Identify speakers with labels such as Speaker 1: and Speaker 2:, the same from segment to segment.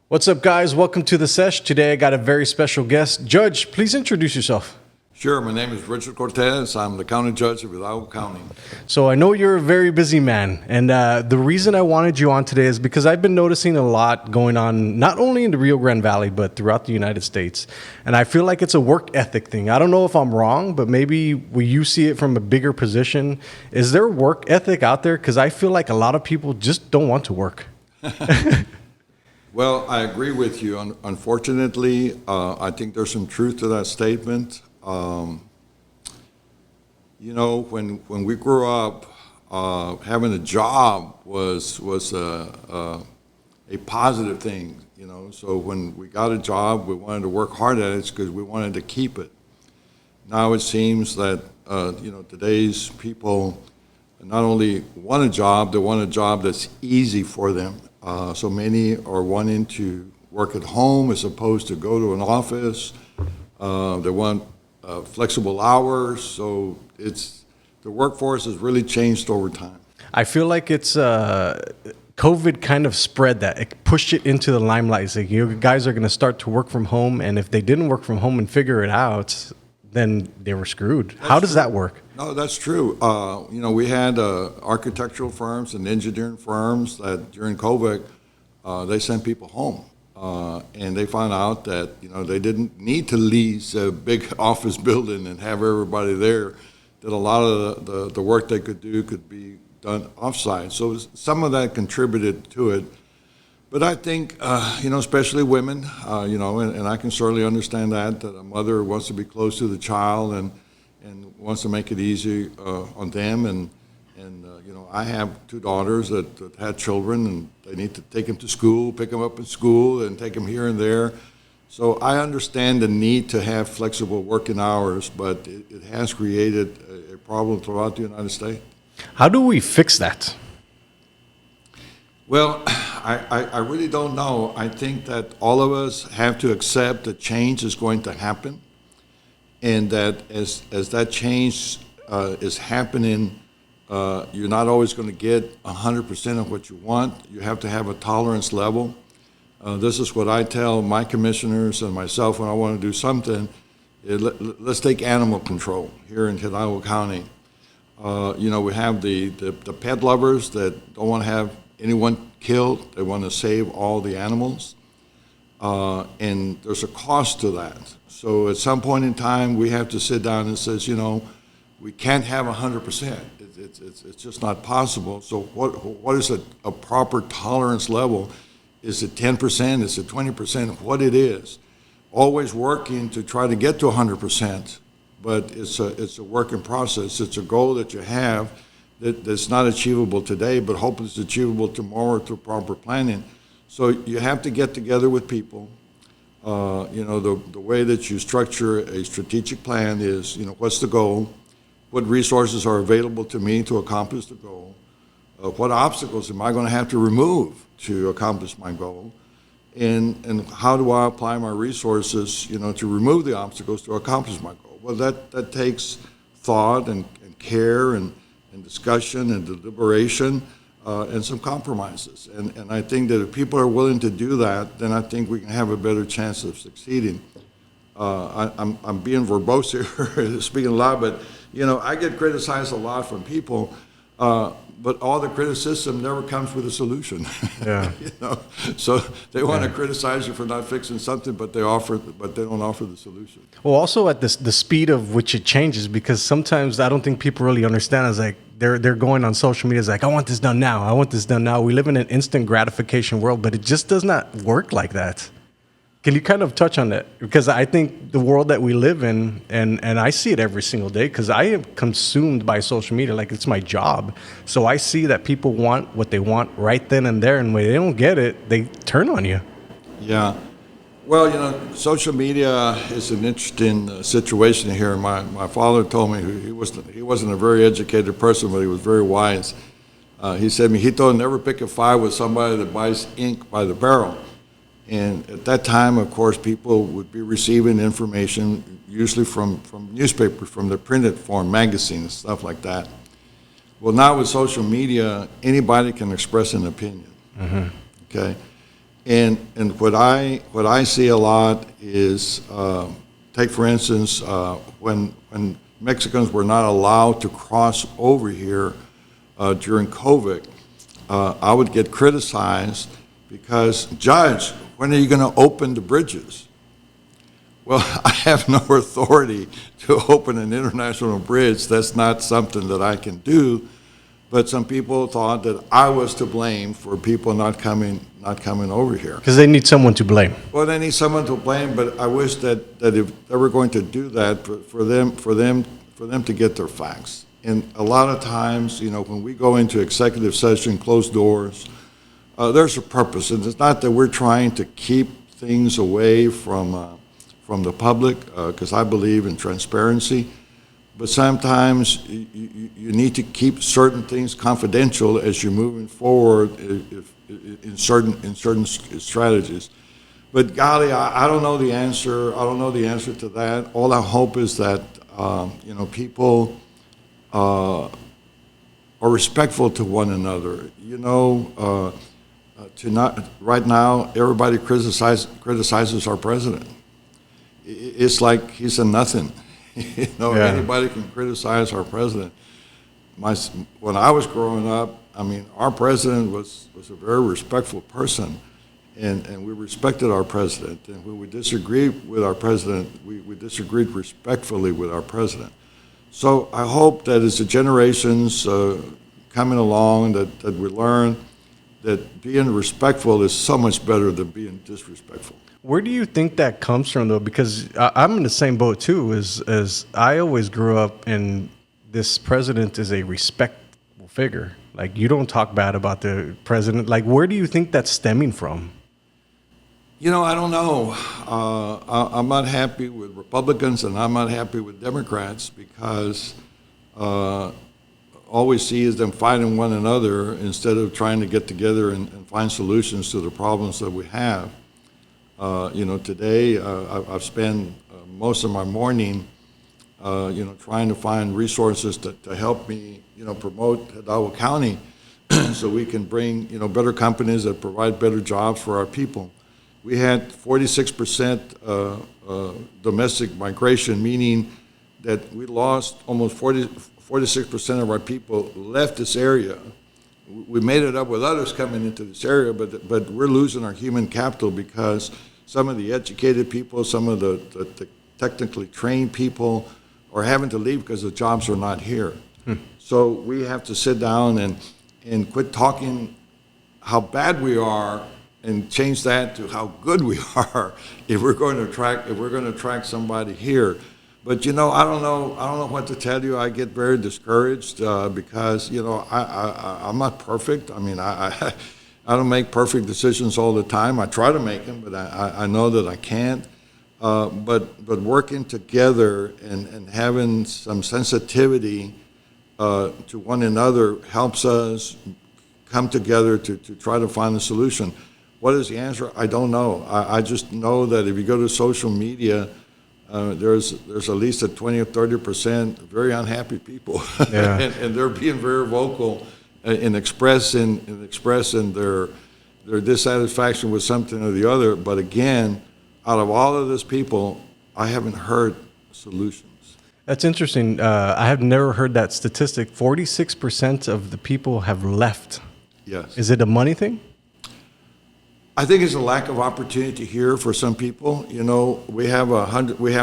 Speaker 1: What's up, guys? Welcome to the Sesh. Today I got a very special guest. Judge, please introduce yourself.
Speaker 2: Sure. My name is Richard Cortez. I'm the county judge of Hidalgo County.
Speaker 1: So I know you're a very busy man, and the reason I wanted you on today is because I've been noticing a lot going on, not only in the Rio Grande Valley, but throughout the United States. And I feel like it's a work ethic thing. I don't know if I'm wrong, but maybe you see it from a bigger position. Is there work ethic out there? Because I feel like a lot of people just don't want to work.
Speaker 2: Well, I agree with you. Unfortunately, I think there's some truth to that statement. When we grew up, having a job was a positive thing. So when we got a job, we wanted to work hard at it because we wanted to keep it. Now it seems that today's people not only want a job, they want a job that's easy for them. So many are wanting to work at home as opposed to go to an office. They want flexible hours. So the workforce has really changed over time.
Speaker 1: I feel like it's COVID kind of spread that. It pushed it into the limelight. It's like, you guys are going to start to work from home, and if they didn't work from home and figure it out, then they were screwed. How does that work?
Speaker 2: No, that's true. We had architectural firms and engineering firms that during COVID, they sent people home. And they found out that, they didn't need to lease a big office building and have everybody there, that a lot of the work they could do could be done offsite. So some of that contributed to it. But I think, especially women, and I can certainly understand that a mother wants to be close to the child and wants to make it easy on them. And I have two daughters that had children, and they need to take them to school, pick them up at school, and take them here and there. So I understand the need to have flexible working hours, but it has created a problem throughout the United States.
Speaker 1: How do we fix that?
Speaker 2: Well, I really don't know. I think that all of us have to accept that change is going to happen, and that as that change is happening, you're not always going to get 100% of what you want. You have to have a tolerance level. This is what I tell my commissioners and myself when I want to do something. Let's take animal control here in Hidalgo County. We have the pet lovers that don't want to have anyone killed. They want to save all the animals. And there's a cost to that. So at some point in time, we have to sit down and say, we can't have 100%. It's just not possible. So what is a proper tolerance level? Is it 10%? Is it 20%? What it is? Always working to try to get to 100%, but it's a work in process. It's a goal that you have that's not achievable today, but hope it's achievable tomorrow through proper planning. So you have to get together with people. The way that you structure a strategic plan is, what's the goal? What resources are available to me to accomplish the goal? What obstacles am I going to have to remove to accomplish my goal? And how do I apply my resources, to remove the obstacles to accomplish my goal? Well, that takes thought and care and discussion and deliberation and some compromises. And I think that if people are willing to do that, then I think we can have a better chance of succeeding. I'm being verbose here, speaking a lot, but I get criticized a lot from people, but all the criticism never comes with a solution.
Speaker 1: Yeah.
Speaker 2: So they want to criticize you for not fixing something, but they don't offer the solution.
Speaker 1: Well, also at the speed of which it changes, because sometimes I don't think people really understand. It's like they're going on social media. It's like, I want this done now. I want this done now. We live in an instant gratification world, but it just does not work like that. Can you kind of touch on that? Because I think the world that we live in, and I see it every single day, because I am consumed by social media like it's my job. So I see that people want what they want right then and there, and when they don't get it, they turn on you.
Speaker 2: Yeah. Well, social media is an interesting situation here. My father told me he wasn't a very educated person, but he was very wise. He said, "Mijito, never pick a fight with somebody that buys ink by the barrel." And at that time, of course, people would be receiving information, usually from newspapers, from the printed form, magazines, stuff like that. Well, now with social media, anybody can express an opinion. Mm-hmm. Okay? And what I see a lot is, take for instance, when Mexicans were not allowed to cross over here during COVID, I would get criticized because, Judge, when are you going to open the bridges? Well, I have no authority to open an international bridge. That's not something that I can do. But some people thought that I was to blame for people not coming over here.
Speaker 1: Because they need someone to blame.
Speaker 2: Well, they need someone to blame, but I wish that if they were going to do that, for them to get their facts. And a lot of times, when we go into executive session, closed doors, there's a purpose, and it's not that we're trying to keep things away from the public, because I believe in transparency. But sometimes you need to keep certain things confidential as you're moving forward in certain strategies. But golly, I don't know the answer. I don't know the answer to that. All I hope is that people are respectful to one another. Right now, everybody criticizes our president. It's like he's a nothing.
Speaker 1: Yeah.
Speaker 2: Anybody can criticize our president. When I was growing up, our president was a very respectful person, and we respected our president. And when we disagreed with our president, we disagreed respectfully with our president. So I hope that as the generations coming along, that we learn that being respectful is so much better than being disrespectful.
Speaker 1: Where do you think that comes from, though? Because I'm in the same boat, too, as I always grew up, and this president is a respectful figure. Like, you don't talk bad about the president. Like, where do you think that's stemming from?
Speaker 2: I don't know. I'm not happy with Republicans, and I'm not happy with Democrats, because all we see is them fighting one another instead of trying to get together and find solutions to the problems that we have. Today I've spent most of my morning, trying to find resources to help me, promote Hidalgo County so we can bring, better companies that provide better jobs for our people. We had 46% domestic migration, meaning that we lost almost 46% of our people left this area. We made it up with others coming into this area, but we're losing our human capital because some of the educated people, some of the technically trained people are having to leave because the jobs are not here. So we have to sit down and quit talking how bad we are and change that to how good we are if we're going to attract somebody here. But I don't know what to tell you. I get very discouraged because I'm not perfect. I don't make perfect decisions all the time. I try to make them, but I know that I can't. But working together and having some sensitivity to one another helps us come together to try to find a solution. What is the answer? I don't know. I just know that if you go to social media, there's at least a 20 or 30% very unhappy people,
Speaker 1: Yeah.
Speaker 2: and they're being very vocal in expressing their dissatisfaction with something or the other. But again, out of all of these people, I haven't heard solutions.
Speaker 1: That's interesting. I have never heard that statistic. 46% of the people have left.
Speaker 2: Yes.
Speaker 1: Is it a money thing?
Speaker 2: I think it's a lack of opportunity here for some people. We have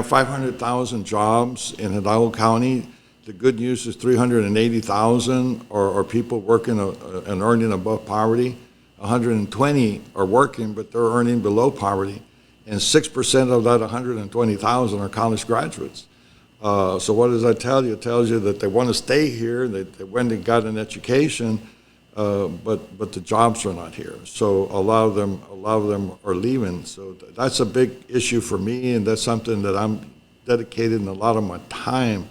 Speaker 2: 500,000 jobs in Hidalgo County. The good news is 380,000 are people working and earning above poverty. 120 are working, but they're earning below poverty. And 6% of that 120,000 are college graduates. So what does that tell you? It tells you that they want to stay here, they went and got an education, but the jobs are not here. So a lot of them are leaving. So that's a big issue for me, and that's something that I'm dedicating a lot of my time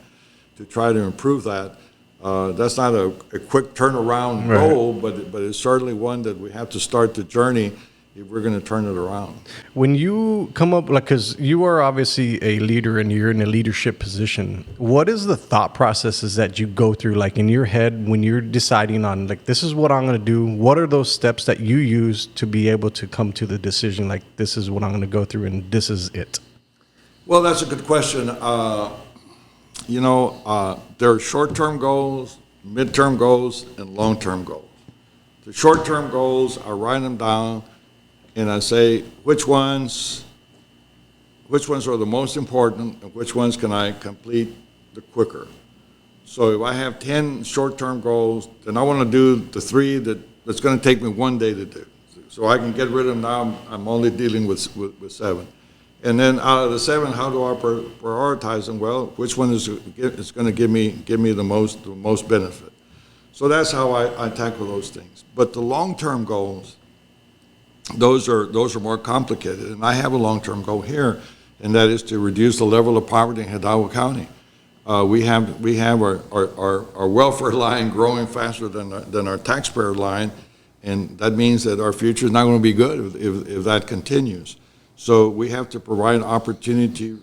Speaker 2: to try to improve that. That's not a quick turnaround goal, but it's certainly one that we have to start the journey. if we're going to turn it around.
Speaker 1: When you come up, like, because you are obviously a leader and you're in a leadership position, what is the thought processes that you go through, like in your head, when you're deciding on, like, this is what I'm going to do? What are those steps that you use to be able to come to the decision, like, this is what I'm going to go through and this is it?
Speaker 2: Well, that's a good question. There are short-term goals, mid-term goals, and long-term goals. The short-term goals, I write them down, and I say which ones are the most important, and which ones can I complete the quicker. So if I have 10 short-term goals, then I want to do the 3 that's going to take me 1 day to do. So I can get rid of them now. I'm only dealing with 7. And then out of the 7, how do I prioritize them? Well, which one is going to give me the most benefit? So that's how I tackle those things. But the long-term goals, those are more complicated. And I have a long-term goal here, and that is to reduce the level of poverty in Hidalgo County. We have our welfare line growing faster than our taxpayer line, and that means that our future is not going to be good if that continues. So we have to provide opportunity,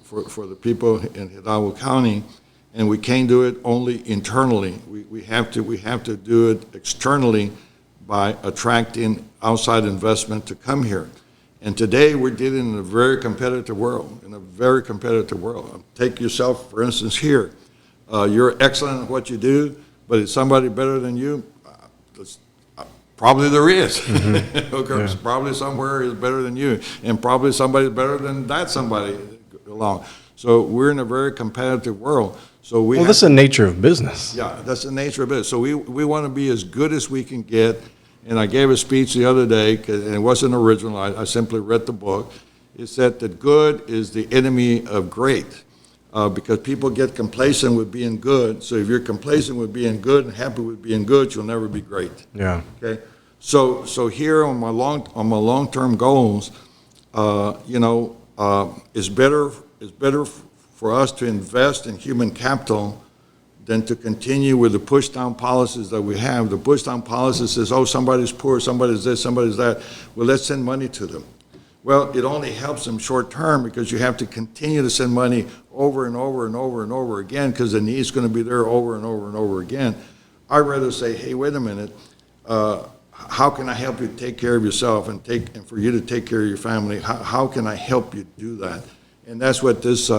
Speaker 2: for the people in Hidalgo County, and we can't do it only internally. We have to do it externally by attracting outside investment to come here. And today we're dealing in a very competitive world. Take yourself, for instance, here. You're excellent at what you do, but is somebody better than you? Probably there is. Mm-hmm. Okay, yeah. Probably somewhere is better than you, and probably somebody's better than that somebody along. So we're in a very competitive world. So
Speaker 1: that's the nature of business.
Speaker 2: Yeah, that's the nature of it. So we want to be as good as we can get. And I gave a speech the other day, and it wasn't original. I simply read the book. It said that good is the enemy of great, because people get complacent with being good. So if you're complacent with being good and happy with being good, you'll never be great.
Speaker 1: Yeah.
Speaker 2: Okay. So here on my long-term goals, it's better for us to invest in human capital than to continue with the push-down policies that we have. The push-down policy says, oh, somebody's poor, somebody's this, somebody's that. Well, let's send money to them. Well, it only helps them short-term because you have to continue to send money over and over and over and over again because the need's going to be there over and over and over again. I'd rather say, hey, wait a minute, how can I help you take care of yourself and for you to take care of your family? How can I help you do that? And that's what this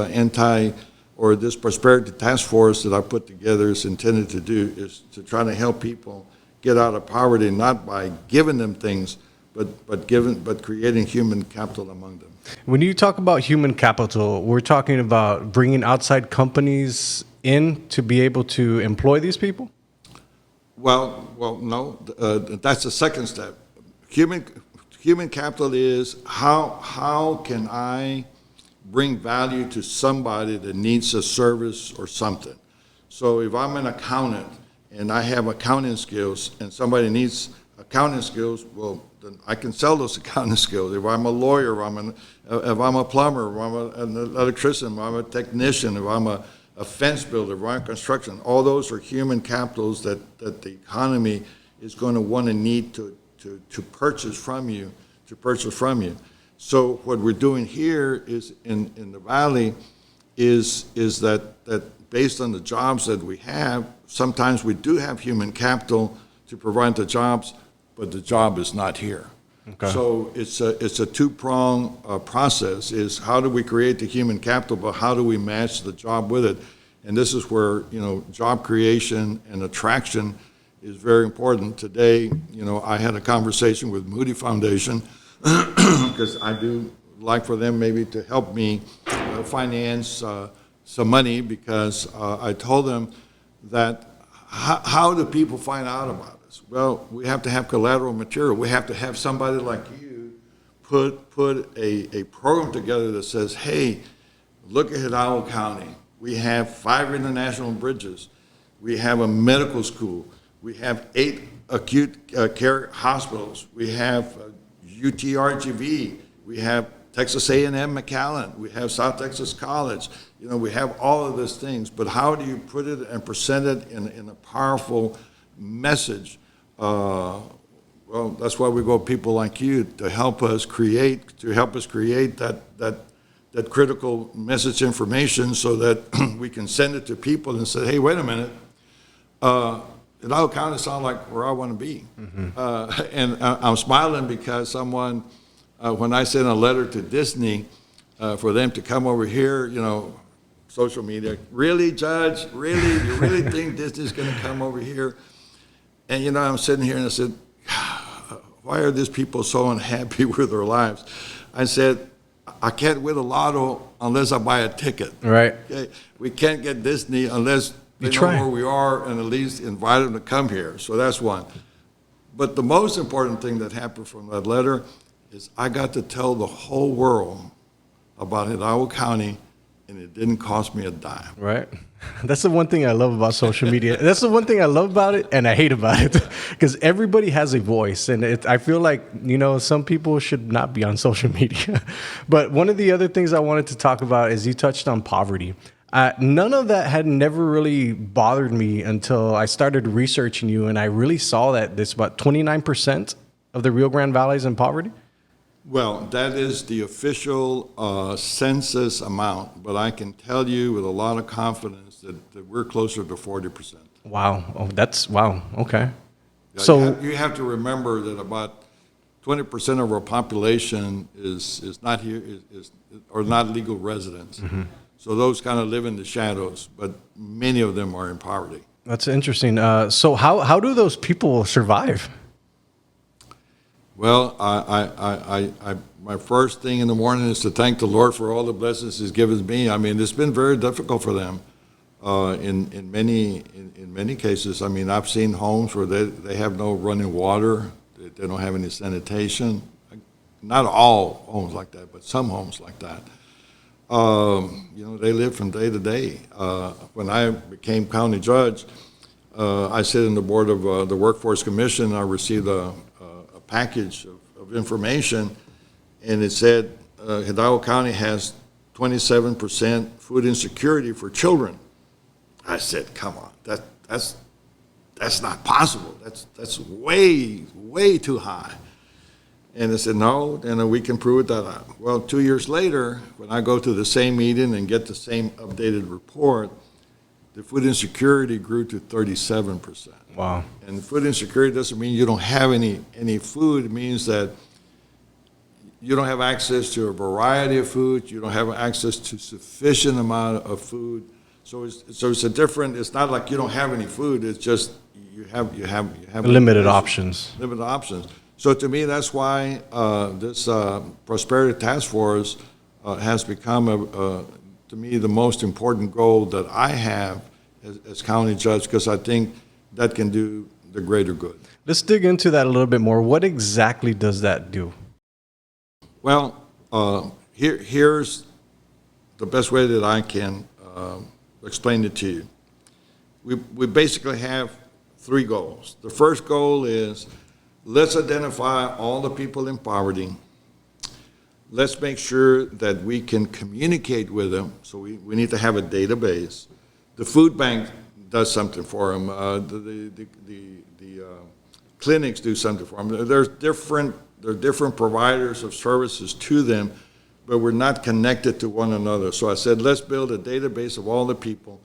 Speaker 2: this prosperity task force that I put together is intended to do, is to try to help people get out of poverty, not by giving them things, but creating human capital among them.
Speaker 1: When you talk about human capital, we're talking about bringing outside companies in to be able to employ these people?
Speaker 2: Well, no. That's the second step. Human capital is how can I bring value to somebody that needs a service or something. So if I'm an accountant and I have accounting skills and somebody needs accounting skills, well, then I can sell those accounting skills. If I'm a lawyer, if I'm a plumber, if I'm an electrician, if I'm a technician, if I'm a fence builder, if I'm construction, all those are human capitals that the economy is going to want to need to purchase from you, So what we're doing here is in the valley is that based on the jobs that we have, sometimes we do have human capital to provide the jobs, but the job is not here. Okay. So it's a two-pronged process. Is how do we create the human capital, but how do we match the job with it? And this is where job creation and attraction is very important. Today, I had a conversation with Moody Foundation because I do like for them maybe to help me finance some money because I told them that how do people find out about us? Well, we have to have collateral material. We have to have somebody like you put a program together that says, hey, look at Hidalgo County. We have 5 international bridges. We have a medical school. We have 8 acute care hospitals. We have UTRGV. We have Texas A&M McAllen. We have South Texas College. We have all of these things. But how do you put it and present it in a powerful message Well, that's why we go people like you to help us create that critical message information so that we can send it to people and say, hey, wait a minute, Hidalgo County sounds like where I want to be. And I'm smiling because someone, when I sent a letter to Disney for them to come over here, social media, really, Judge, really, you really think Disney's going to come over here? And, I'm sitting here and I said, why are these people so unhappy with their lives? I said, I can't win a lotto unless I buy a ticket.
Speaker 1: Right.
Speaker 2: Okay? We can't get Disney unless they know where we are and at least invite them to come here. So that's one. But the most important thing that happened from that letter is I got to tell the whole world about Hidalgo County, and it didn't cost me a dime.
Speaker 1: Right. That's the one thing I love about social media. That's the one thing I love about it and I hate about it, because everybody has a voice. And I feel like, some people should not be on social media. But one of the other things I wanted to talk about is you touched on poverty. None of that had never really bothered me until I started researching you. And I really saw that there's about 29% of the Rio Grande Valley is in poverty.
Speaker 2: Well, that is the official census amount, but I can tell you with a lot of confidence that we're closer to 40%.
Speaker 1: Wow. Oh, wow. Okay.
Speaker 2: Yeah,
Speaker 1: So
Speaker 2: you have to remember that about 20% of our population is not here, or not legal residents. Mm-hmm. So those kind of live in the shadows, but many of them are in poverty.
Speaker 1: That's interesting. So how do those people survive?
Speaker 2: Well, my first thing in the morning is to thank the Lord for all the blessings He's given me. I mean, it's been very difficult for them in many cases. I mean, I've seen homes where they have no running water, they don't have any sanitation. Not all homes like that, but some homes like that. They live from day to day. When I became county judge, I sit in the board of the Workforce Commission. I received a package of information, and it said Hidalgo County has 27% food insecurity for children. I said, come on, that's not possible. That's way too high. And they said, no, and we can prove that out. Well, 2 years later, when I go to the same meeting and get the same updated report, the food insecurity grew to 37%.
Speaker 1: Wow.
Speaker 2: And food insecurity doesn't mean you don't have any food. It means that you don't have access to a variety of food. You don't have access to sufficient amount of food. So it's a different. It's not like you don't have any food. It's just you have
Speaker 1: limited options.
Speaker 2: Limited options. So to me, that's why this Prosperity Task Force has become to me the most important goal that I have as county judge, because I think that can do the greater good.
Speaker 1: Let's dig into that a little bit more. What exactly does that do?
Speaker 2: Well, here's the best way that I can explain it to you. We basically have three goals. The first goal is, let's identify all the people in poverty. Let's make sure that we can communicate with them. So we need to have a database. The food bank does something for them. The clinics do something for them. There are different providers of services to them, but we're not connected to one another. So I said, let's build a database of all the people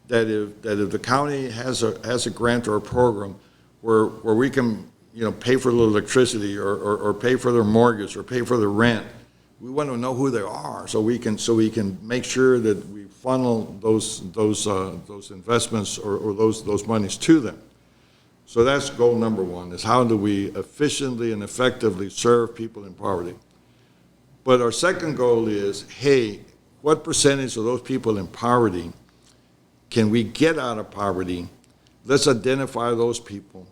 Speaker 2: that if the county has a grant or a program where we can pay for the electricity or pay for their mortgage or pay for their rent, we want to know who they are so we can make sure that we funnel those investments or those monies to them. So that's goal number one, is how do we efficiently and effectively serve people in poverty. But our second goal is, hey, what percentage of those people in poverty can we get out of poverty? Let's identify those people,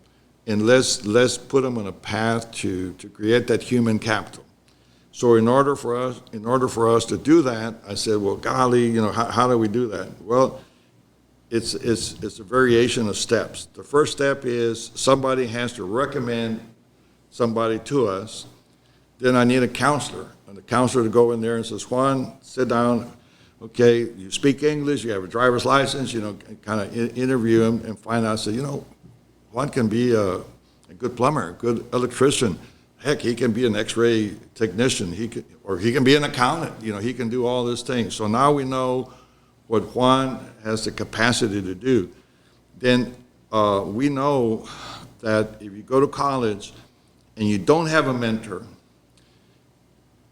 Speaker 2: and let's put them on a path to create that human capital. So in order for us to do that, I said, well, golly, how do we do that? Well, it's a variation of steps. The first step is somebody has to recommend somebody to us. Then I need a counselor, and the counselor to go in there and says, Juan, sit down. Okay, you speak English, you have a driver's license, kind of interview him and find out, say, Juan can be a good plumber, a good electrician. Heck, he can be an X-ray technician. He can be an accountant. He can do all these things. So now we know what Juan has the capacity to do. Then we know that if you go to college and you don't have a mentor,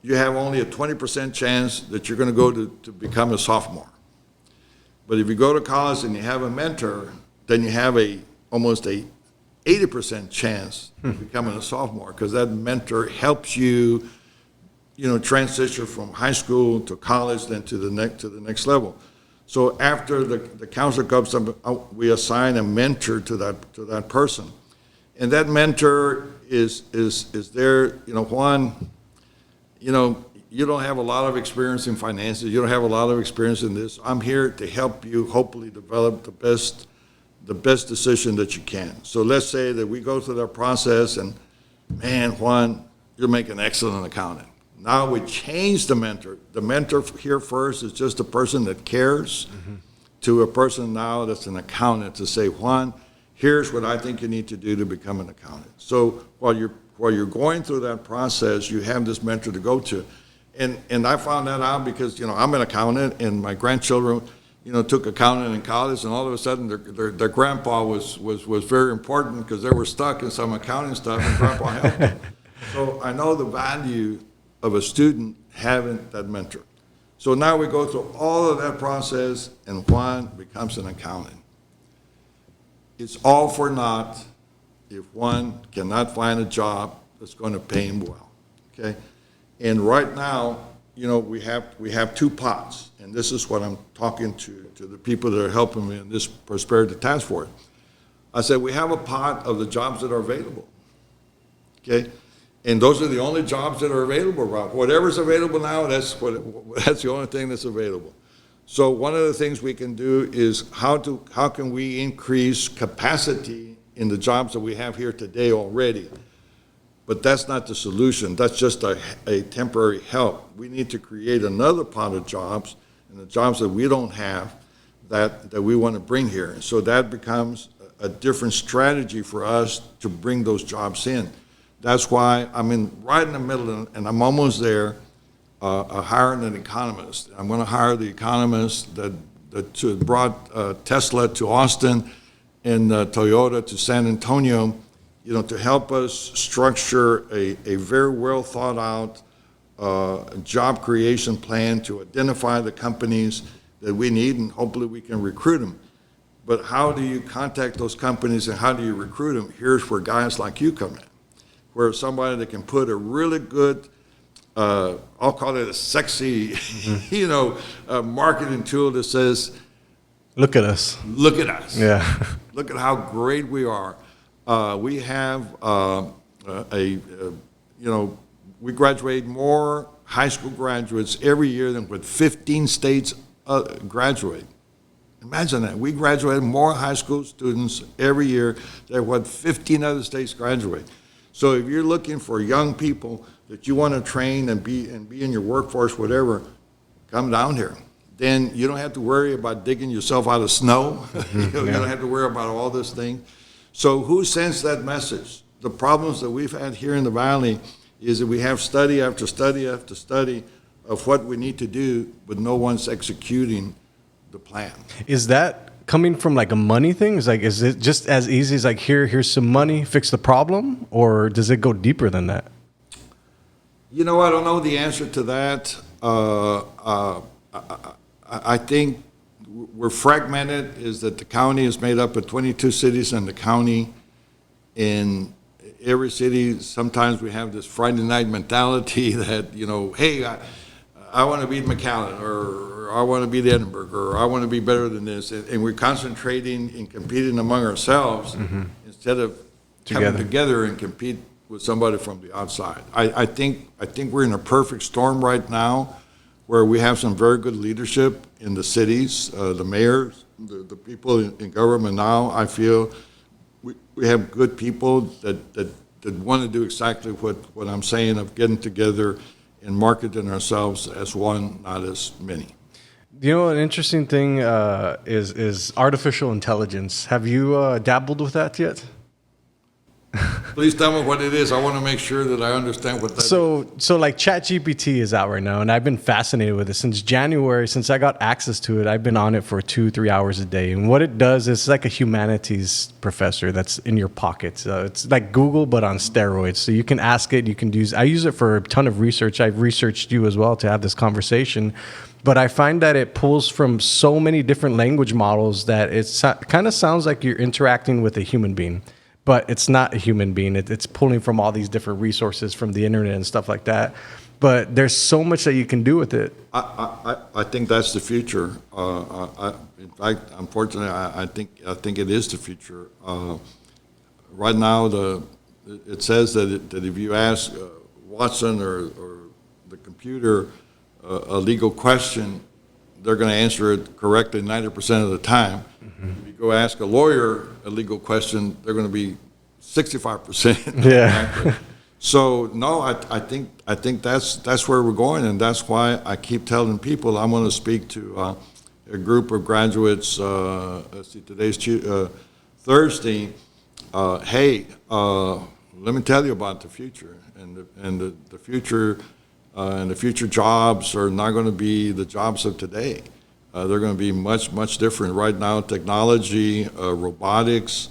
Speaker 2: you have only a 20% chance that you're going to go to become a sophomore. But if you go to college and you have a mentor, then you have almost a 80% chance of becoming a sophomore, because that mentor helps you, transition from high school to college, then to the next level. So after the counselor comes up, we assign a mentor to that person, and that mentor is there. Juan, you don't have a lot of experience in finances. You don't have a lot of experience in this. I'm here to help you hopefully develop the best decision that you can. So let's say that we go through that process and, man, Juan, you'll make an excellent accountant. Now we change the mentor. The mentor here first is just a person that cares, to a person now that's an accountant, to say, Juan, here's what I think you need to do to become an accountant. So while you're going through that process, you have this mentor to go to. And I found that out because, I'm an accountant, and my grandchildren, took accounting in college, and all of a sudden their grandpa was very important because they were stuck in some accounting stuff, and grandpa helped them. So I know the value of a student having that mentor. So now we go through all of that process, and Juan becomes an accountant. It's all for naught if Juan cannot find a job that's going to pay him well, okay? And right now, we have two pots, and this is what I'm talking to the people that are helping me in this prosperity task force. I said, we have a pot of the jobs that are available, okay? And those are the only jobs that are available, Rob. Whatever's available now, that's the only thing that's available. So one of the things we can do is how can we increase capacity in the jobs that we have here today already? But that's not the solution. That's just a temporary help. We need to create another pot of jobs, and the jobs that we don't have that we want to bring here. So that becomes a different strategy for us to bring those jobs in. That's why I'm right in the middle, and I'm almost there, hiring an economist. I'm going to hire the economist that brought Tesla to Austin and Toyota to San Antonio, to help us structure a very well thought out job creation plan to identify the companies that we need, and hopefully we can recruit them. But how do you contact those companies and how do you recruit them? Here's where guys like you come in, where somebody that can put a really good, I'll call it a sexy, marketing tool that says,
Speaker 1: look at us.
Speaker 2: Look at us.
Speaker 1: Yeah.
Speaker 2: Look at how great we are. We have we graduate more high school graduates every year than what 15 states graduate. Imagine that. We graduate more high school students every year than what 15 other states graduate. So if you're looking for young people that you want to train and be in your workforce, whatever, come down here. Then you don't have to worry about digging yourself out of snow. You don't have to worry about all this thing. So who sends that message? The problems that we've had here in the Valley is that we have study after study after study of what we need to do, but no one's executing the plan.
Speaker 1: Is that coming from like a money thing? Is it just as easy as like, here's some money, fix the problem? Or does it go deeper than that?
Speaker 2: I don't know the answer to that. I think we're fragmented, is that the county is made up of 22 cities in the county. In every city, sometimes we have this Friday night mentality that, hey, I want to beat McAllen, or I want to beat Edinburgh, or I want to be better than this. And we're concentrating and competing among ourselves instead of coming together and compete with somebody from the outside. I think we're in a perfect storm right now, where we have some very good leadership in the cities, the mayors, the people in government now. I feel we have good people that want to do exactly what I'm saying, of getting together and marketing ourselves as one, not as many.
Speaker 1: An interesting thing is artificial intelligence. Have you dabbled with that yet?
Speaker 2: Please tell me what it is. I want to make sure that I understand what that is.
Speaker 1: So like ChatGPT is out right now, and I've been fascinated with it since January. Since I got access to it, I've been on it for 2-3 hours a day. And what it does is it's like a humanities professor that's in your pocket. It's like Google, but on steroids. So you can ask it. You can use. I use it for a ton of research. I've researched you as well to have this conversation. But I find that it pulls from so many different language models that it kind of sounds like you're interacting with a human being. But it's not a human being. It's pulling from all these different resources from the internet and stuff like that. But there's so much that you can do with it.
Speaker 2: I think that's the future. In fact, unfortunately, I think it is the future. Right now, it says that if you ask Watson or the computer a legal question, they're going to answer it correctly 90% of the time. If you go ask a lawyer a legal question, they're going to be 65%.
Speaker 1: Yeah.
Speaker 2: So no, I think that's where we're going, and that's why I keep telling people I'm going to speak to a group of graduates. Let's see, today's Thursday. Hey, let me tell you about the future, and the future. And the future jobs are not going to be the jobs of today. They're going to be much, much different. Right now, technology, robotics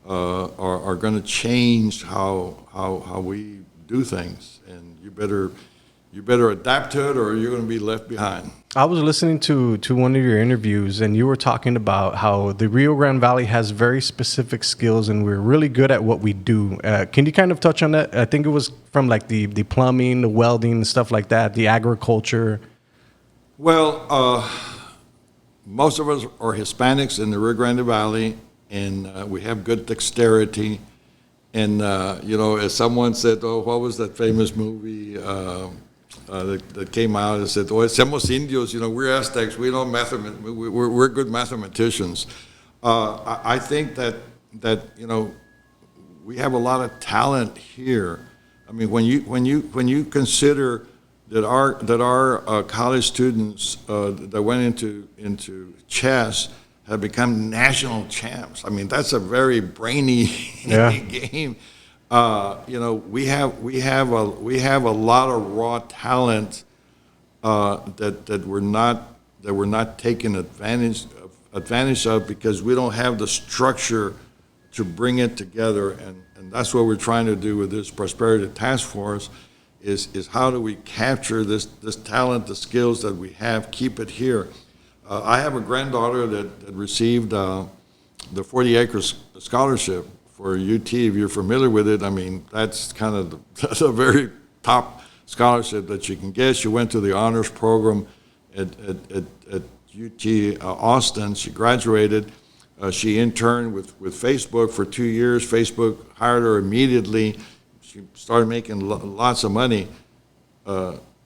Speaker 2: are going to change how we do things. And you better adapt to it, or you're going to be left behind.
Speaker 1: I was listening to one of your interviews, and you were talking about how the Rio Grande Valley has very specific skills, and we're really good at what we do. Can you kind of touch on that? I think it was from like the plumbing, the welding, stuff like that, the agriculture.
Speaker 2: Well, most of us are Hispanics in the Rio Grande Valley, and we have good dexterity. And, as someone said, oh, what was that famous movie that came out and said, oh, somos indios, we're Aztecs, we don't we're good mathematicians. I think that we have a lot of talent here. I mean, when you consider that our college students that went into chess have become national champs. I mean, that's a very brainy game. We have a lot of raw talent that we're not taking advantage of because we don't have the structure to bring it together, and that's what we're trying to do with this Prosperity Task Force. Is how do we capture this talent, the skills that we have, keep it here. I have a granddaughter that received the 40-acre scholarship for UT. If you're familiar with it, I mean, that's kind of that's a very top scholarship that you can get. She went to the honors program at UT Austin. She graduated. She interned with Facebook for 2 years. Facebook hired her immediately. She started making lots of money.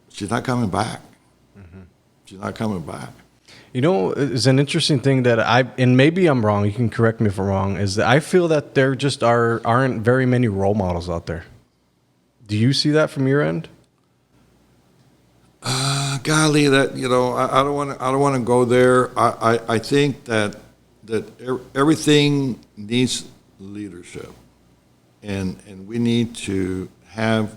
Speaker 2: She's not coming back. Mm-hmm. She's not coming back.
Speaker 1: It's an interesting thing that and maybe I'm wrong, you can correct me if I'm wrong, is that I feel that there just aren't very many role models out there. Do you see that from your end?
Speaker 2: Golly, that I don't want to go there. I think that everything needs leadership, and we need to have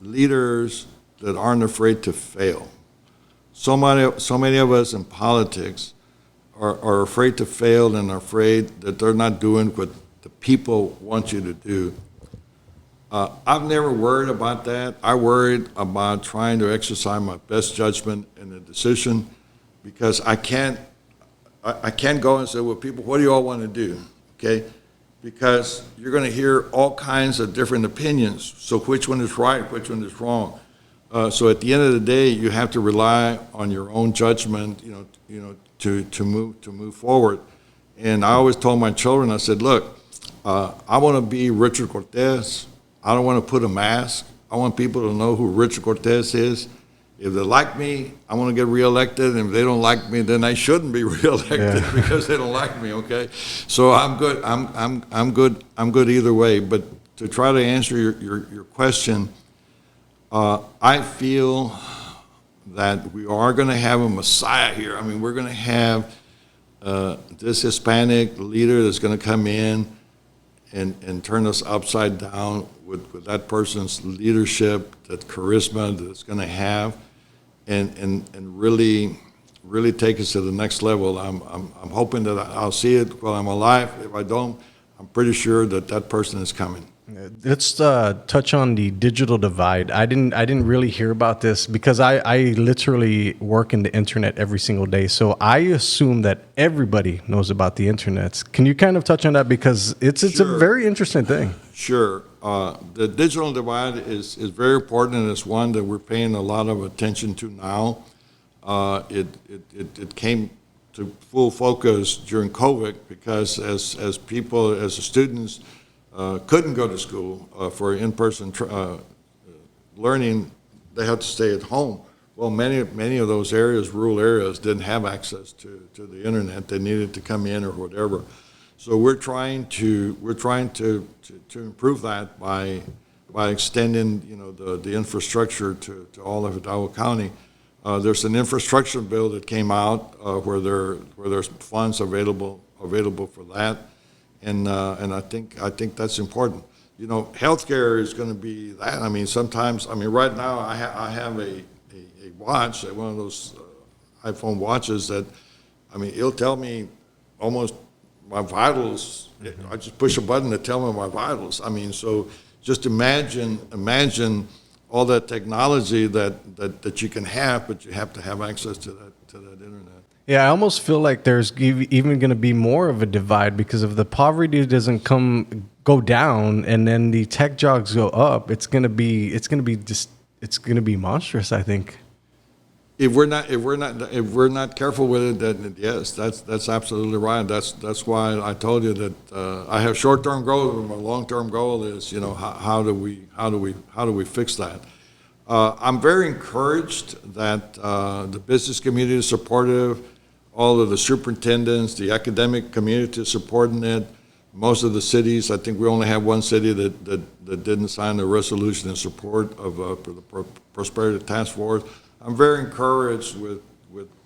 Speaker 2: leaders that aren't afraid to fail. So many of us in politics are afraid to fail and are afraid that they're not doing what the people want you to do. I've never worried about that. I worried about trying to exercise my best judgment in a decision, because I can't go and say, well, people, what do you all want to do? Okay? Because you're going to hear all kinds of different opinions. So which one is right, which one is wrong? So at the end of the day, you have to rely on your own judgment, to move forward. And I always told my children, I said, look, I want to be Richard Cortez. I don't want to put a mask. I want people to know who Richard Cortez is. If they like me, I want to get reelected. And if they don't like me, then I shouldn't be reelected because they don't like me. Okay, so I'm good. I'm good. I'm good either way. But to try to answer your question, I feel that we are going to have a Messiah here. I mean, we're going to have this Hispanic leader that's going to come in, and turn us upside down with that person's leadership, that charisma that it's going to have, and really take us to the next level. I'm hoping that I'll see it while I'm alive. If I don't, I'm pretty sure that person is coming.
Speaker 1: Let's touch on the digital divide. I didn't really hear about this because I literally work in the internet every single day. So I assume that everybody knows about the internet. Can you kind of touch on that, because it's
Speaker 2: Sure.
Speaker 1: a very interesting thing.
Speaker 2: Sure. The digital divide is very important, and it's one that we're paying a lot of attention to now. It came to full focus during COVID because as the students couldn't go to school for in-person learning, they had to stay at home. Well, many of those areas, rural areas, didn't have access to the internet. They needed to come in or whatever. So we're trying to improve that by extending the infrastructure to all of Hidalgo County. There's an infrastructure bill that came out where there's funds available for that. And I think that's important. Healthcare is going to be that. I mean, sometimes, right now I have a watch, one of those iPhone watches that, it'll tell me almost my vitals. I just push a button to tell me my vitals. So just imagine all that technology that you can have, but you have to have access to that internet.
Speaker 1: Yeah, I almost feel like there's even going to be more of a divide, because if the poverty doesn't go down and then the tech jobs go up, it's going to be monstrous, I think.
Speaker 2: If we're not careful with it, then yes, that's absolutely right. That's why I told you that I have short-term goals, but my long-term goal is how do we fix that? I'm very encouraged that the business community is supportive. All of the superintendents, the academic community is supporting it. Most of the cities, I think we only have one city that didn't sign a resolution in support of the Prosperity Task Force. I'm very encouraged with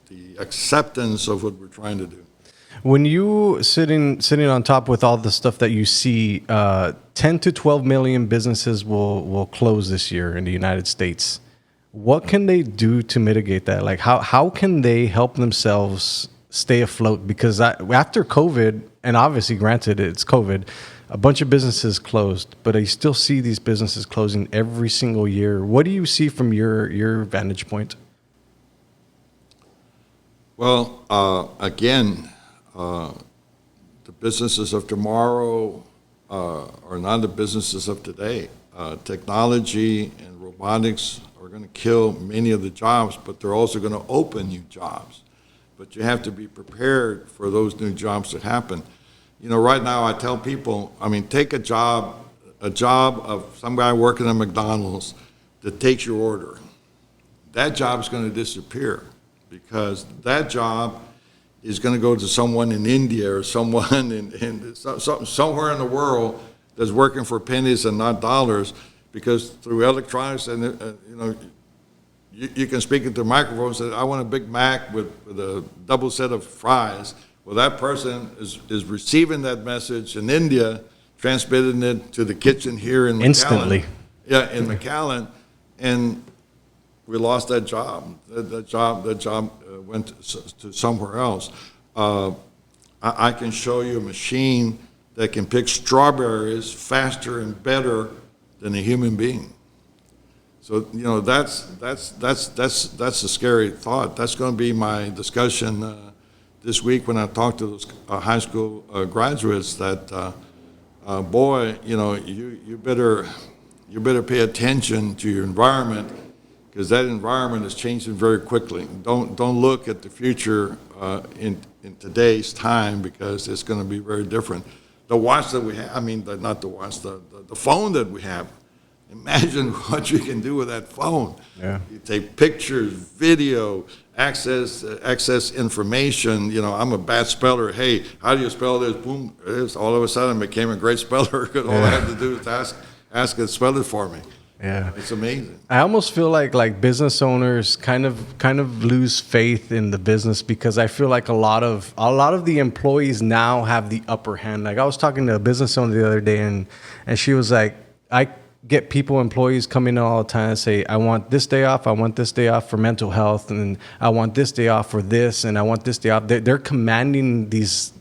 Speaker 2: the acceptance of what we're trying to do.
Speaker 1: When you sitting on top with all the stuff that you see, 10 to 12 million businesses will close this year in the United States. What can they do to mitigate that? Like, how can they help themselves stay afloat? Because after COVID, and obviously granted it's COVID, a bunch of businesses closed, but I still see these businesses closing every single year. What do you see from your vantage point?
Speaker 2: Well, again, the businesses of tomorrow are not the businesses of today. Technology and robotics are going to kill many of the jobs, but they're also going to open new jobs. But you have to be prepared for those new jobs to happen. Right now I tell people, take a job of some guy working at McDonald's that takes your order. That job is going to disappear, because that job is going to go to someone in India or someone somewhere in the world that's working for pennies and not dollars, because through electronics and you can speak into the microphone and say, I want a Big Mac with a double set of fries. Well, that person is receiving that message in India, transmitting it to the kitchen here in McAllen.
Speaker 1: Instantly.
Speaker 2: Yeah, in McAllen, and we lost that job. That job went to somewhere else. I can show you a machine that can pick strawberries faster and better than a human being. So that's a scary thought. That's going to be my discussion this week when I talk to those high school graduates. That boy, you better pay attention to your environment, because that environment is changing very quickly. Don't look at the future in today's time, because it's going to be very different. The watch that we have, not the watch, the phone that we have. Imagine what you can do with that phone.
Speaker 1: Yeah.
Speaker 2: You take pictures, video, access information. I'm a bad speller. Hey, how do you spell this? Boom! All of a sudden, I became a great speller, because all I had to do was ask it to spell it for me.
Speaker 1: Yeah.
Speaker 2: It's amazing.
Speaker 1: I almost feel like business owners kind of lose faith in the business because I feel like a lot of the employees now have the upper hand. Like I was talking to a business owner the other day and she was like, I get employees coming in all the time and say, I want this day off, I want this day off for mental health, and I want this day off for this, and I want this day off. They're commanding these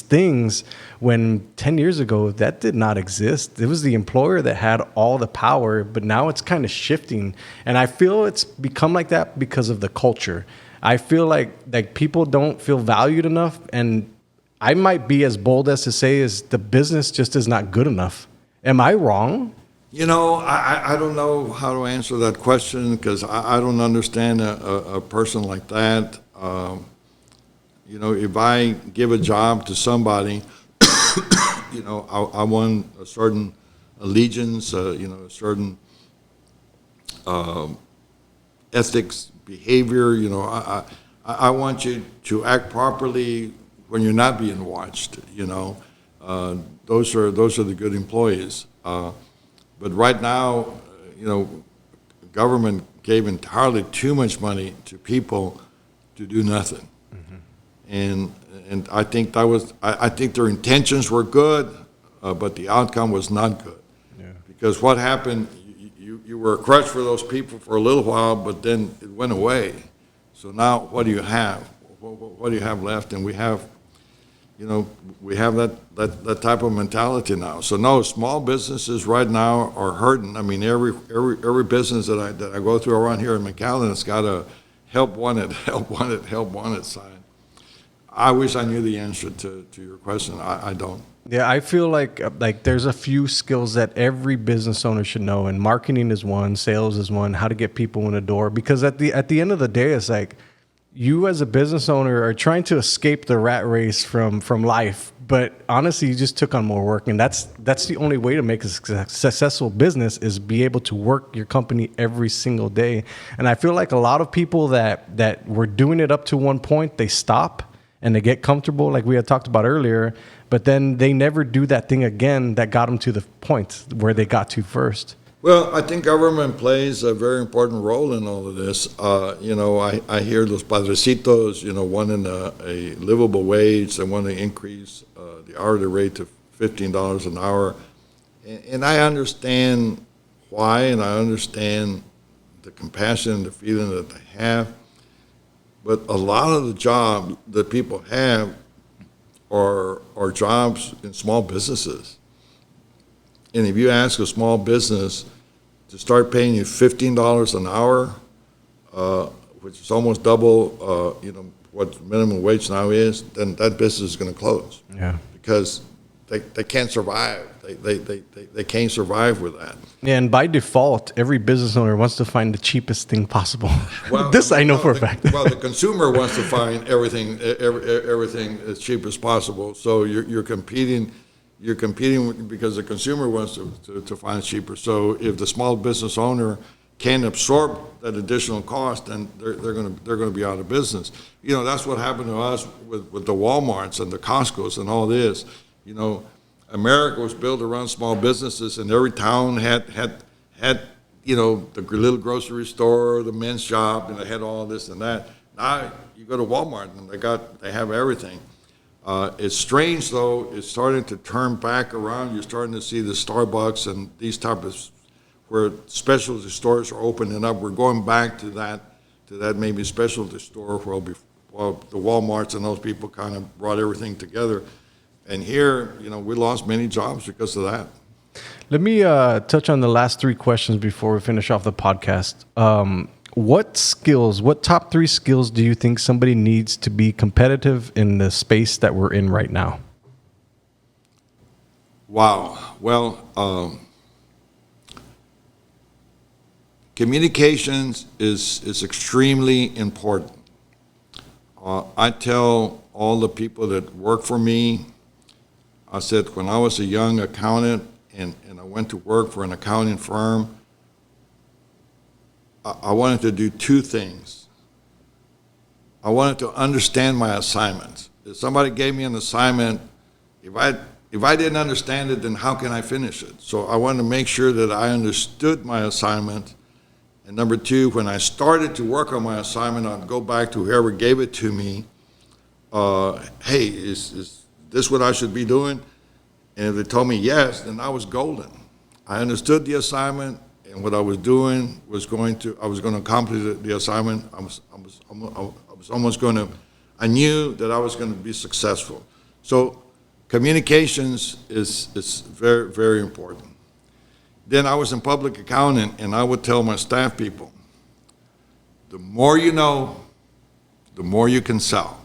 Speaker 1: things when 10 years ago that did not exist. It was the employer that had all the power, but now it's kind of shifting. And I feel it's become like that because of the culture. I feel like people don't feel valued enough, and I might be as bold as to say is the business just is not good enough. Am I wrong?
Speaker 2: You know, I don't know how to answer that question because I don't understand a person like that. You know, if I give a job to somebody, you know, I want a certain allegiance, you know, a certain ethics, behavior. You know, I want you to act properly when you're not being watched. You know, those are the good employees. But right now, you know, government gave entirely too much money to people to do nothing. And I think I think their intentions were good, but the outcome was not good. Yeah. Because what happened, you were a crutch for those people for a little while, but then it went away. So now what do you have? What do you have left? And we have, you know, we have that type of mentality now. So no, small businesses right now are hurting. I mean, every business that I go through around here in McAllen, it's got a help wanted sign. I wish I knew the answer to your question. I don't.
Speaker 1: Yeah, I feel like there's a few skills that every business owner should know, and marketing is one, sales is one, how to get people in the door. Because at the end of the day, it's like you as a business owner are trying to escape the rat race from life, but honestly, you just took on more work, and that's the only way to make a successful business is be able to work your company every single day. And I feel like a lot of people that were doing it up to one point, they stop and they get comfortable, like we had talked about earlier, but then they never do that thing again that got them to the point where they got to first.
Speaker 2: Well, I think government plays a very important role in all of this. You know, I hear los padrecitos, you know, wanting a livable wage. They want to increase the hourly rate to $15 an hour. And I understand why, and I understand the compassion and the feeling that they have. But a lot of the jobs that people have are jobs in small businesses. And if you ask a small business to start paying you $15 an hour, which is almost double, you know, what minimum wage now is, then that business is going to close. Yeah. Because they can't survive. They can't survive with that.
Speaker 1: Yeah, and by default, every business owner wants to find the cheapest thing possible. Well, this I know for a fact.
Speaker 2: Well, the consumer wants to find everything as cheap as possible. So you're competing because the consumer wants to find it cheaper. So if the small business owner can't absorb that additional cost, then they're going to be out of business. You know, that's what happened to us with the Walmarts and the Costcos and all this. You know, America was built around small businesses, and every town had you know, the little grocery store, the men's shop, and they had all this and that. Now you go to Walmart and they have everything. It's strange though; it's starting to turn back around. You're starting to see the Starbucks and these type of where specialty stores are opening up. We're going back to that maybe specialty store where the Walmarts and those people kind of brought everything together. And here, you know, we lost many jobs because of that.
Speaker 1: Let me touch on the last three questions before we finish off the podcast. What top three skills do you think somebody needs to be competitive in the space that we're in right now?
Speaker 2: Wow. Well, communications is extremely important. I tell all the people that work for me, I said, when I was a young accountant and I went to work for an accounting firm, I wanted to do two things. I wanted to understand my assignments. If somebody gave me an assignment, if I if I didn't understand it, then how can I finish it? So I wanted to make sure that I understood my assignment. And number two, when I started to work on my assignment, I'd go back to whoever gave it to me. Hey, is this what I should be doing? And if they told me yes, then I was golden. I understood the assignment, and what I was doing was I was going to accomplish the assignment. I knew that I was going to be successful. So communications is very, very important. Then I was in public accounting, and I would tell my staff people, the more you know, the more you can sell.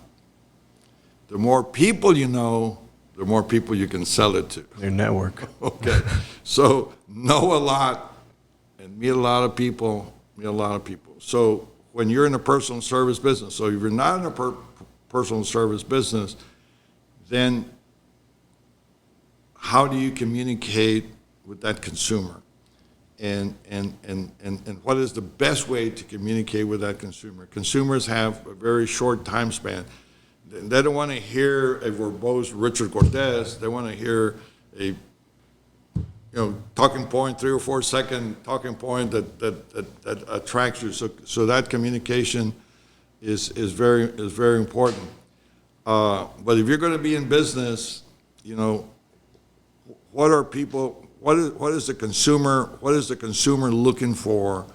Speaker 2: The more people you know, the more people you can sell it to.
Speaker 1: Your network.
Speaker 2: Okay. So know a lot and meet a lot of people, So when you're in a personal service business, so if you're not in a personal service business, then how do you communicate with that consumer? And what is the best way to communicate with that consumer? Consumers have a very short time span. They don't want to hear a verbose Richard Cortez. They want to hear a talking point, 3 or 4 second talking point that attracts you. So that communication is very important. But if you're going to be in business, what are people? What is the consumer looking for,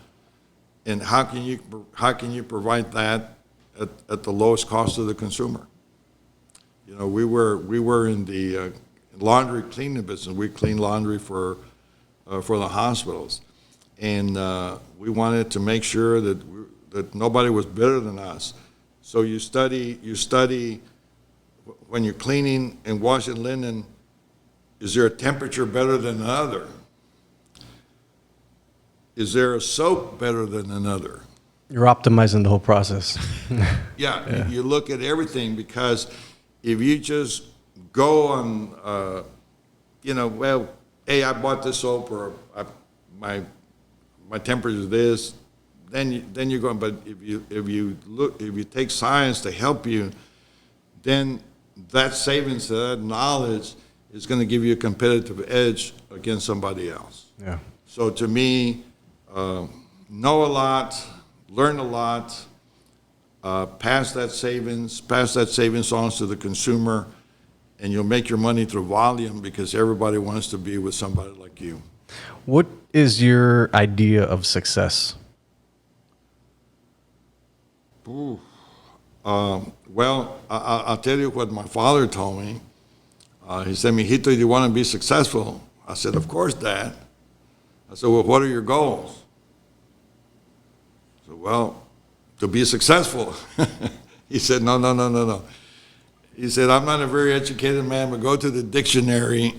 Speaker 2: and how can you provide that at the lowest cost to the consumer? We were in the laundry cleaning business. We clean laundry for the hospitals, and we wanted to make sure that nobody was better than us. So you study when you're cleaning and washing linen. Is there a temperature better than another? Is there a soap better than another?
Speaker 1: You're optimizing the whole process.
Speaker 2: Yeah. You look at everything, because if you just go on, hey, I bought this soap, or my temperature is this, then you're going. But if you take science to help you, then that savings, that knowledge, is going to give you a competitive edge against somebody else.
Speaker 1: Yeah.
Speaker 2: So to me, know a lot, learn a lot, pass that savings on to the consumer, and you'll make your money through volume, because everybody wants to be with somebody like you.
Speaker 1: What is your idea of success?
Speaker 2: Well, I'll tell you what my father told me. He said, "Mijito, do you want to be successful?" I said, "Of course, Dad." I said, "Well, what are your goals?" I said, "Well, to be successful." He said, No. He said, "I'm not a very educated man, but go to the dictionary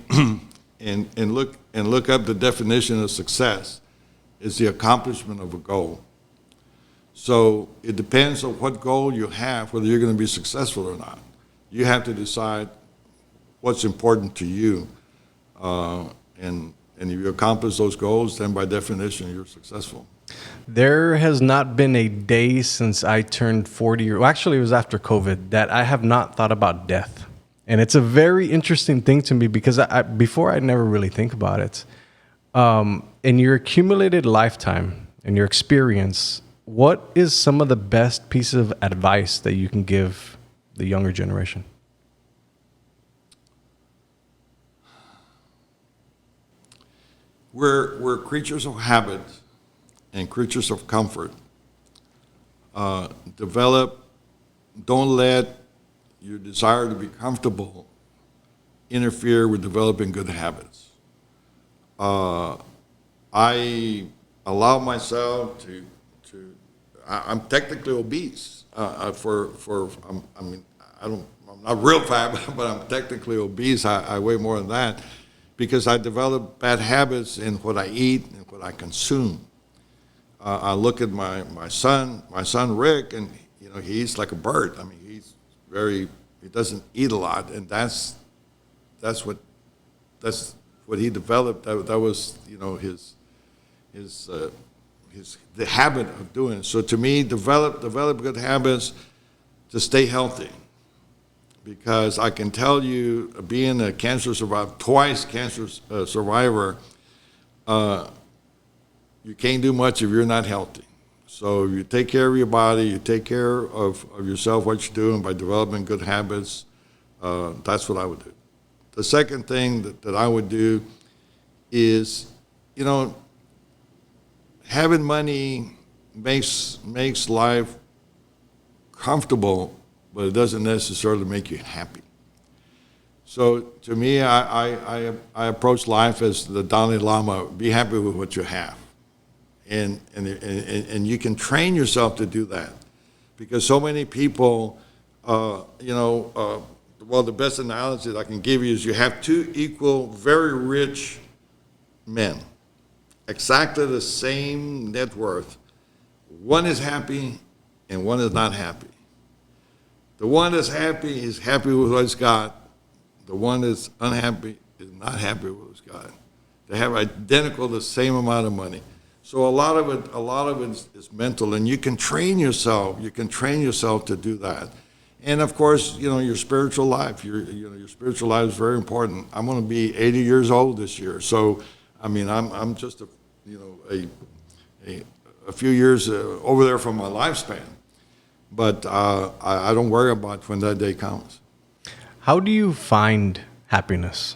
Speaker 2: and look up the definition of success. It's the accomplishment of a goal." So it depends on what goal you have, whether you're going to be successful or not. You have to decide what's important to you, and if you accomplish those goals, then by definition you're successful.
Speaker 1: There has not been a day since I turned 40, or actually it was after COVID, that I have not thought about death. And it's a very interesting thing to me, because before I never really think about it. In your accumulated lifetime and your experience, what is some of the best pieces of advice that you can give the younger generation?
Speaker 2: We're creatures of habit and creatures of comfort. Don't let your desire to be comfortable interfere with developing good habits. I allow myself to I'm technically obese. I'm not real fat, but I'm technically obese. I weigh more than that, because I developed bad habits in what I eat and what I consume. I look at my son Rick, and he eats like a bird. I mean, he doesn't eat a lot, and that's what he developed. That was the habit of doing it. So to me, develop good habits to stay healthy. because I can tell you, being a cancer survivor, twice cancer survivor, you can't do much if you're not healthy. So you take care of your body, you take care of yourself, what you're doing by developing good habits. That's what I would do. The second thing that I would do is, having money makes life comfortable, but it doesn't necessarily make you happy. So to me, I approach life as the Dalai Lama: be happy with what you have. And you can train yourself to do that, because so many people, well, the best analogy that I can give you is you have two equal, very rich men, exactly the same net worth. One is happy and one is not happy. The one that's happy is happy with what he's got. The one that's unhappy is not happy with what he's got. They have identical the same amount of money. So a lot of it is mental, and you can train yourself. You can train yourself to do that. And of course, your spiritual life. Your spiritual life is very important. I'm going to be 80 years old this year, so I mean, I'm just a few years over there from my lifespan. But I don't worry about when that day comes.
Speaker 1: How do you find happiness?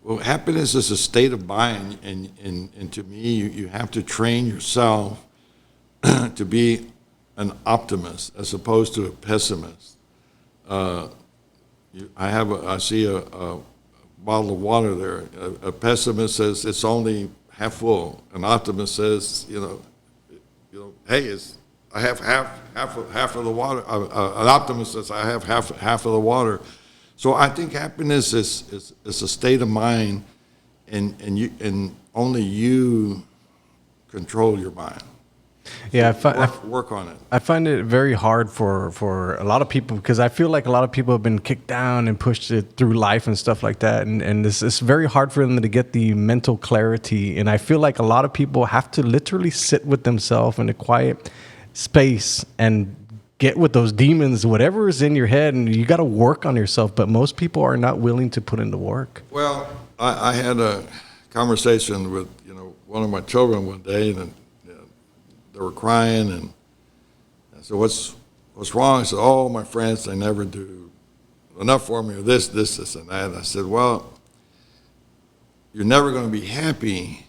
Speaker 2: Well, happiness is a state of mind, and to me, you have to train yourself to be an optimist as opposed to a pessimist. I see a bottle of water there. A pessimist says it's only half full. An optimist says, hey, I have half of the water. An optimist says I have half of the water. So I think happiness is a state of mind, and only you control your mind.
Speaker 1: Yeah,
Speaker 2: work on it.
Speaker 1: I find it very hard for a lot of people, because I feel like a lot of people have been kicked down and pushed it through life and stuff like that. And it's very hard for them to get the mental clarity. And I feel like a lot of people have to literally sit with themselves in a quiet space and get with those demons, whatever is in your head, and you got to work on yourself. But most people are not willing to put in the work.
Speaker 2: Well, I had a conversation with one of my children one day, and they were crying, and I said, "What's wrong?" I said, "Oh, my friends, they never do enough for me, or this, and that." And I said, "Well, you're never going to be happy,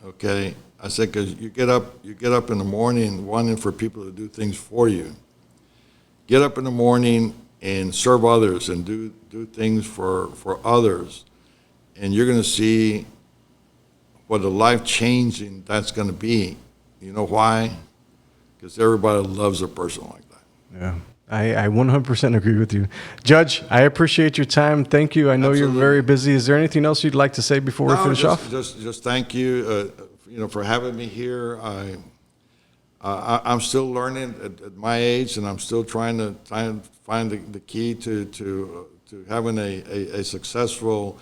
Speaker 2: okay?" I said, "Because you get up in the morning wanting for people to do things for you. Get up in the morning and serve others and do things for others, and you're going to see what a life changing that's going to be." You know why? Because everybody loves a person like that.
Speaker 1: Yeah, I 100% agree with you. Judge, I appreciate your time. Thank you. I know
Speaker 2: Absolutely.
Speaker 1: You're very busy. Is there anything else you'd like to say before we finish off?
Speaker 2: Just thank you, for having me here. I'm still learning at my age, and I'm still trying to find the key to having a successful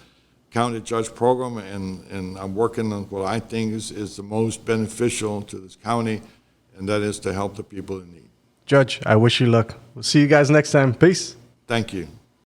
Speaker 2: county judge program, and I'm working on what I think is the most beneficial to this county, and that is to help the people in need.
Speaker 1: Judge, I wish you luck. We'll see you guys next time. Peace.
Speaker 2: Thank you.